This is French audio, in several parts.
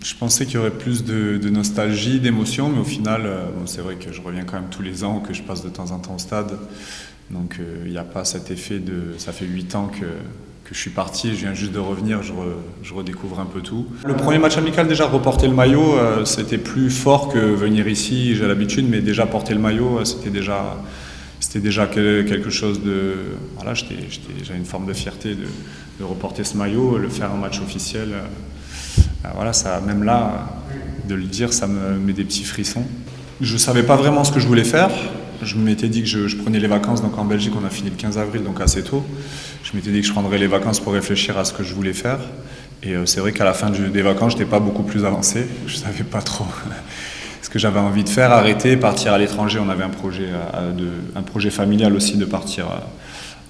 Je pensais qu'il y aurait plus de nostalgie, d'émotion, mais au final, bon, c'est vrai que je reviens quand même tous les ans, que je passe de temps en temps au stade. Donc il n'y a pas cet effet de... Ça fait 8 ans que je suis parti, je viens juste de revenir, je redécouvre un peu tout. Le premier match amical, déjà, reporter le maillot, c'était plus fort que venir ici, j'ai l'habitude, mais déjà porter le maillot, c'était déjà quelque chose de... Voilà, j'avais une forme de fierté de reporter ce maillot, le faire en match officiel. Voilà, ça, même là, de le dire, ça me met des petits frissons. Je ne savais pas vraiment ce que je voulais faire. Je m'étais dit que je prenais les vacances, donc en Belgique on a fini le 15 avril, donc assez tôt. Je m'étais dit que je prendrais les vacances pour réfléchir à ce que je voulais faire. Et c'est vrai qu'à la fin des vacances, je n'étais pas beaucoup plus avancé. Je ne savais pas trop ce que j'avais envie de faire, arrêter, partir à l'étranger. On avait un projet familial aussi de partir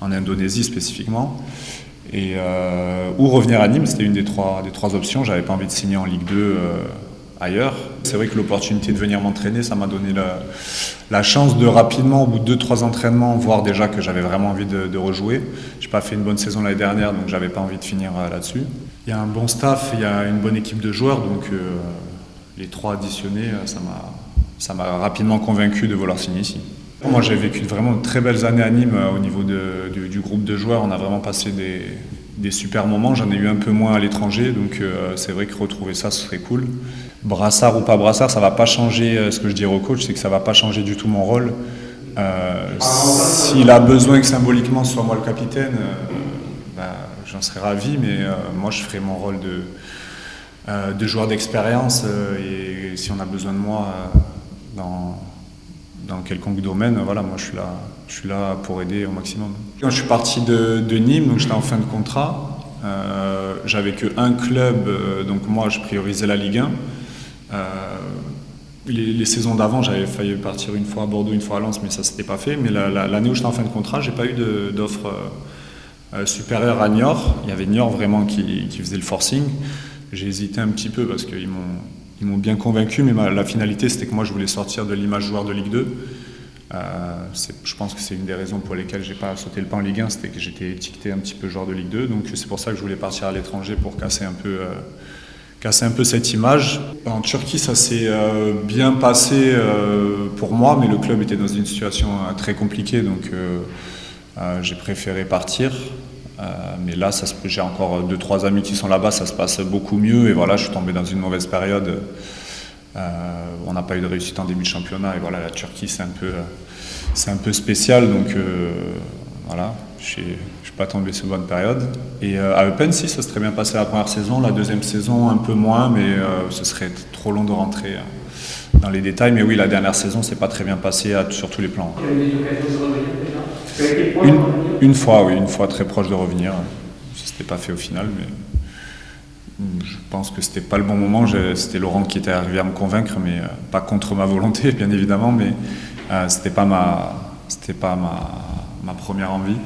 en Indonésie spécifiquement. Ou revenir à Nîmes, c'était une des trois options. J'avais pas envie de signer en Ligue 2 ailleurs. C'est vrai que l'opportunité de venir m'entraîner, ça m'a donné la chance de rapidement, au bout de 2-3 entraînements, voir déjà que j'avais vraiment envie de rejouer. J'ai pas fait une bonne saison l'année dernière, donc j'avais pas envie de finir là-dessus. Il y a un bon staff, il y a une bonne équipe de joueurs, donc les 3 additionnés, ça m'a rapidement convaincu de vouloir signer ici. Moi, j'ai vécu vraiment de très belles années à Nîmes au niveau du groupe de joueurs. On a vraiment passé des super moments. J'en ai eu un peu moins à l'étranger, donc c'est vrai que retrouver ça, ce serait cool. Brassard ou pas brassard, ça ne va pas changer ce que je dirais au coach, c'est que ça ne va pas changer du tout mon rôle. S'il a besoin que symboliquement ce soit moi le capitaine, j'en serais ravi, mais moi je ferai mon rôle de joueur d'expérience et si on a besoin de moi dans quelconque domaine, voilà, moi je suis là pour aider au maximum. Quand je suis parti de Nîmes, donc j'étais en fin de contrat, j'avais qu'un club, donc moi je priorisais la Ligue 1. Les saisons d'avant, j'avais failli partir une fois à Bordeaux, une fois à Lens, mais ça s'était pas fait. Mais l'année où j'étais en fin de contrat, j'ai pas eu d'offre supérieure à Niort. Il y avait Niort vraiment qui faisait le forcing. J'ai hésité un petit peu parce qu'ils m'ont bien convaincu, mais la finalité c'était que moi je voulais sortir de l'image joueur de Ligue 2. Je pense que c'est une des raisons pour lesquelles j'ai pas sauté le pas en Ligue 1, c'était que j'étais étiqueté un petit peu joueur de Ligue 2, donc c'est pour ça que je voulais partir à l'étranger pour casser un peu cette image. En Turquie ça s'est bien passé pour moi, mais le club était dans une situation très compliquée, donc j'ai préféré partir. Mais là, j'ai encore 2-3 amis qui sont là-bas, ça se passe beaucoup mieux. Et voilà, je suis tombé dans une mauvaise période. On n'a pas eu de réussite en début de championnat. Et voilà, la Turquie, c'est un peu spécial. Donc voilà, je suis pas tombé sur une bonne période. Et à Eupen, si, ça s'est très bien passé la première saison. La deuxième saison, un peu moins, mais ce serait trop long de rentrer dans les détails. Mais oui, la dernière saison, c'est pas très bien passé sur tous les plans. Une fois très proche de revenir. Ça s'était pas fait au final, mais je pense que c'était pas le bon moment. C'était Laurent qui était arrivé à me convaincre, mais pas contre ma volonté, bien évidemment, mais c'était pas ma première envie.